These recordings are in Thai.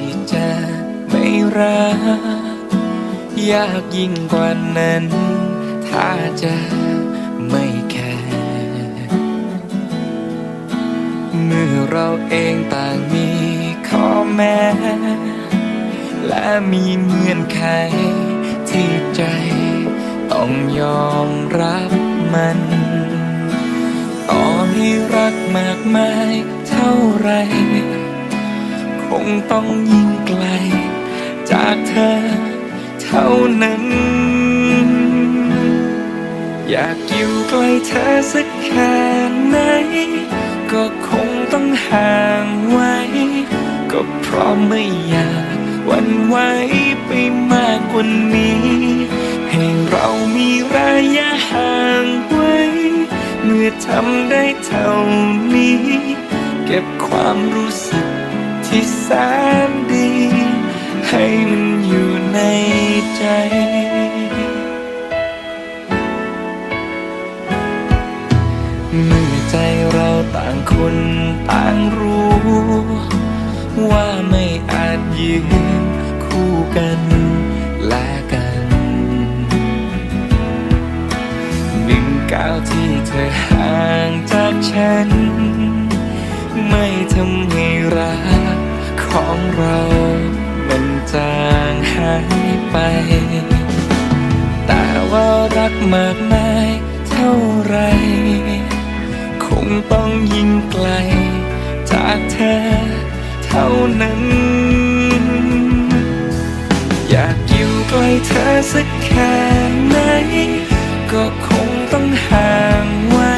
ที่จะไม่รักยากยิ่งกว่านั้นถ้าจะไม่แคร์เมื่อเราเองต่างมีข้อแม้และมีเงื่อนไขที่ใจต้องยอมรับมันต่อให้รักมากมายเท่าไรคงต้องยิ่งไกลจากเธอเท่านั้นอยากอยู่ใกล้เธอสักแค่ไหนก็คงต้องห่างไว้ก็เพราะไม่อยากหวั่นไหวไปมากกว่านี้ให้เรามีระยะห่างไว้เมื่อทำได้เท่านี้เก็บความรู้สึกที่แสนดีให้มันอยู่ในใจเมื่อใจเราต่างคนต่างรู้ว่าไม่อาจยืนคู่กันและกันก้าวที่เธอห่างจากฉันไม่ทำให้รักของเรามันจางหายไปแต่ว่ารักมากมายเท่าไรคงต้องยิ่งไกลจากเธอเท่านั้นอยากอยู่ใกล้เธอสักแค่ไหนก็คงต้องห่างไว้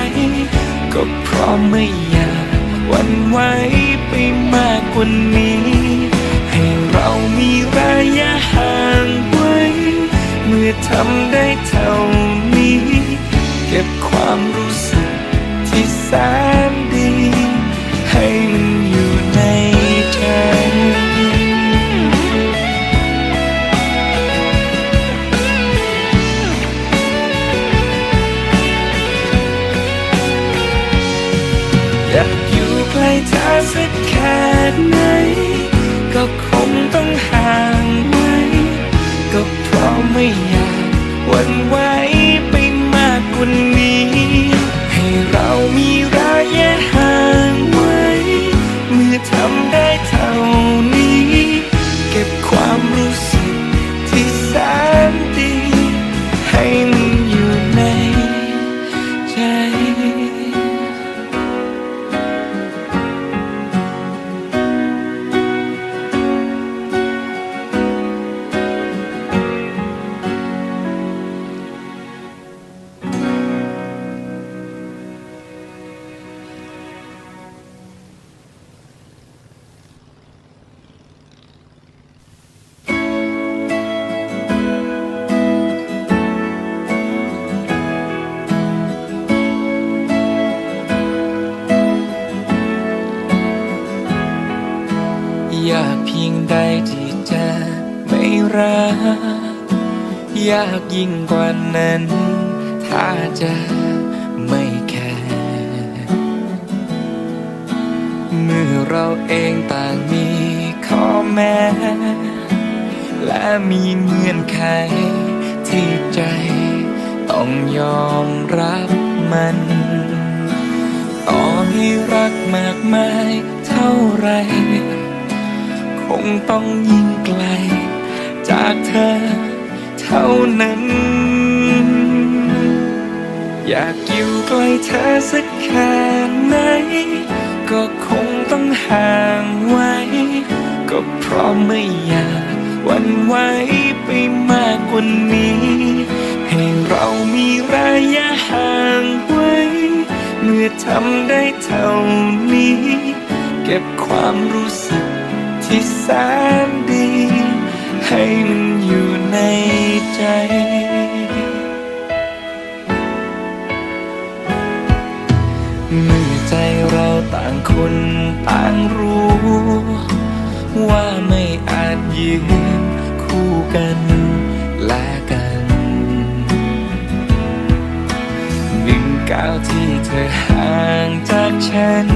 ก็เพราะไม่อยากหวั่นไหวไปมากกว่านี้ให้เรามีระยะห่างไว้เมื่อทำได้เท่านี้เก็บความรู้สึกที่แสนดีให้มันอยู่ในใจอยากอยู่ใกล้เธอสักแค่ไหนก็คงต้องห่างไว้ก็เพราะไม่อยากหวั่นไหวไปมากกว่านี้ให้เรามีระยะห่างไว้เมื่อทำได้เท่านี้เก็บความรู้สึกที่แสนดีให้มันอยู่ในใจยากเพียงใดที่จะไม่รักยากยิ่งกว่านั้นถ้าจะไม่แคร์เมื่อเราเองต่างมีข้อแม้และมีเงื่อนไขที่ใจต้องยอมรับมันต่อให้รักมากมายเท่าไรคงต้องยิ่งไกลจากเธอเท่านั้นอยากอยู่ใกล้เธอสักแค่ไหนก็คงต้องห่างไว้ก็เพราะไม่อยากหวั่นไหวไปมากกว่านี้ให้เรามีระยะห่างไว้เมื่อทำได้เท่านี้เก็บความรู้สึกที่แสนดีให้มันอยู่ในใจเมื่อใจเราต่างคนต่างรู้ว่าไม่อาจยืนคู่กันและกันก้าวที่เธอห่างจากฉัน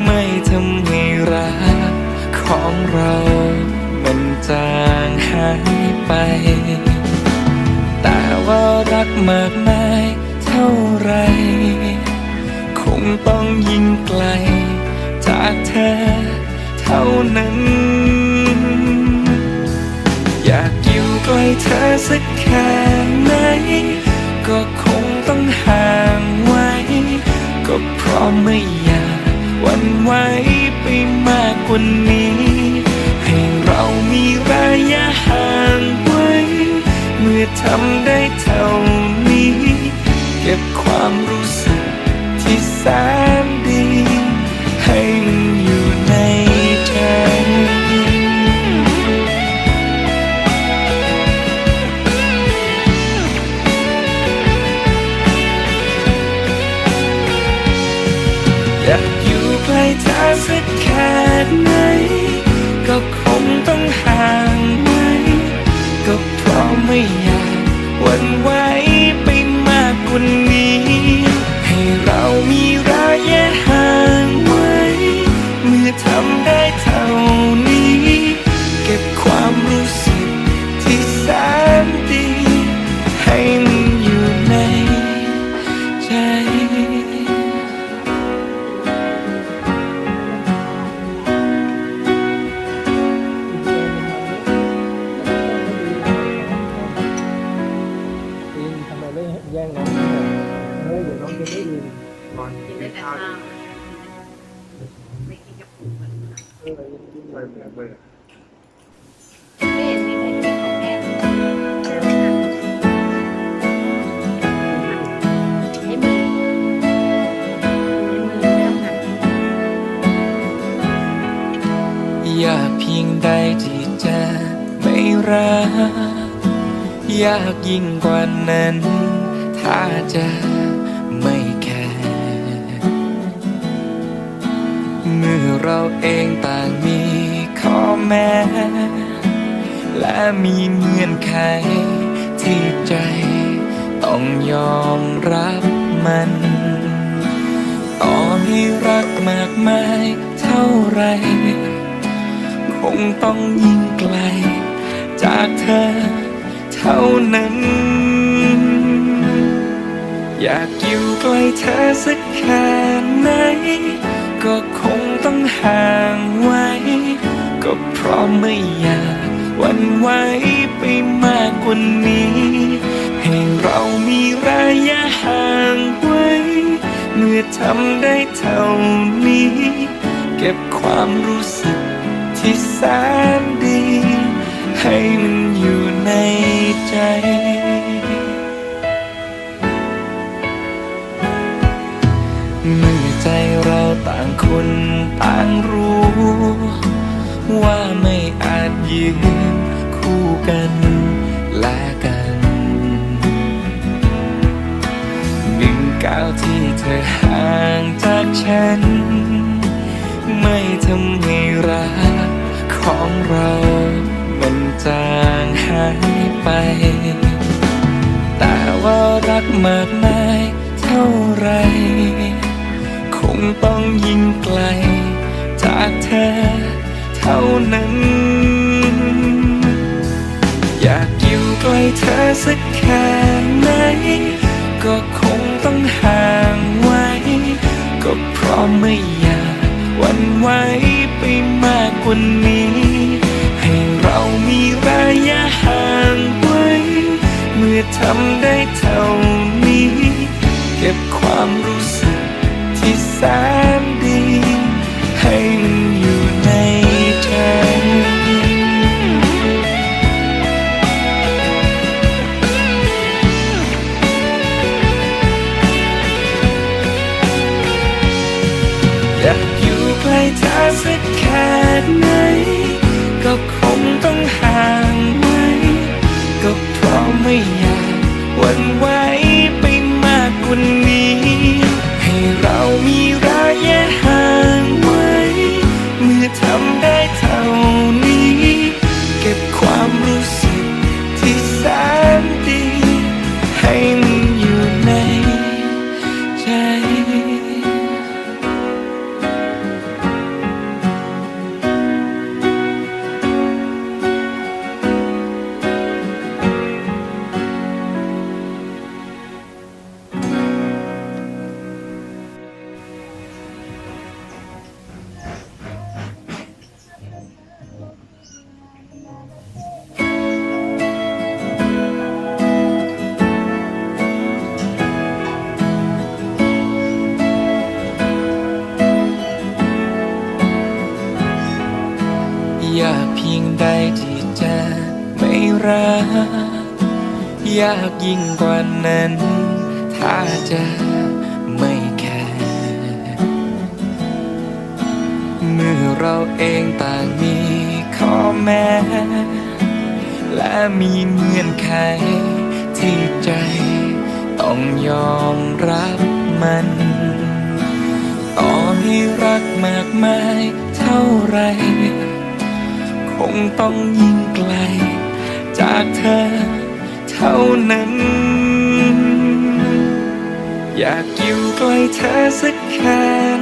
ไม่ทำให้รักของ เรามันจางหายไปแต่ว่ารักมากมายเท่าไรคงต้องยิ่งไกลจากเธอเท่านั้นอยากอยู่ใกล้เธอสักแค่ไหนก็คงต้องห่างไว้ก็เพราะไม่อยากหวั่นไหวไปมากกว่านี้ให้เรามีระยะห่างไว้เมื่อทำได้เท่านี้เก็บความรู้สึกที่แสนดีให้มันอยู่ในใจอยากอยู่ใกล้เธอสักแค่ไหนก็คงต้องห่างไว้ก็เพราะไม่อยากหวั่นไหวไปมากกว่านี้ให้เรามีระยะห่างไว้เมื่อทำได้เท่านี้เก็บความรู้สึกที่แสนดีให้มันอยู่ในใจแย่งน้องเฮ้ยเดี๋ยวน้องจะไม่ยินนอนกินข้าวไม่กินกับปูมันกินไปแบบเบื่อไม่เห็นมีใครกินของแม่ในมือเริ่มหันอยากเพียงใดที่จะไม่รักยากยิ่งกว่านั้นถ้าจะไม่แคร์เมื่อเราเองต่างมีข้อแม้และมีเงื่อนไขที่ใจต้องยอมรับมันต่อให้รักมากมายเท่าไรคงต้องยิ่งไกลจากเธอเท่านั้นอยากอยู่ใกล้เธอสักแค่ไหนก็คงต้องห่างไว้ก็เพราะไม่อยากหวั่นไหวไปมากกว่านี้ให้เรามีระยะห่างไว้เมื่อทำได้เท่านี้เก็บความรู้สึกที่แสนดีให้มันอยู่ในใจเมื่อใจเราต่างคนต่างรู้ว่าไม่อาจยืนคู่กันและกันหนึ่งก้าวที่เธอห่างจากฉันไม่ทำให้รักของเรามันจางหายไปแต่ว่ารักมากมายเท่าไรคงต้องยิ่งไกลจากเธอเท่านั้นอยากอยู่ใกล้เธอสักแค่ไหนก็คงต้องห่างไว้ก็เพราะไม่อยากหวั่นไหวไปมากกว่านี้ให้เรามีระยะห่างไว้เมื่อทำได้เท่านี้เก็บความรู้สึกที่แสนดีให้มันอยู่ในใจอยากอยู่ใกล้เธอสักแค่ไหนก็คงต้องห่างไว้ก็เพราะไม่อยากหวั่นไหวไปมากกว่านี้ให้เรามีระ ากเพียงใดที่จะไม่รักยากยิ่งกว่านั้นถ้าจะไม่แคร์เมื่อเราเองต่างมีข้อแม้และมีเงื่อนไขที่ใจต้องยอมรับมันต่อให้รักมากมายเท่าไรคงต้องยิ่งไกลจากเธอเท่านั้นอยากอยู่ใกล้เธอสักแค่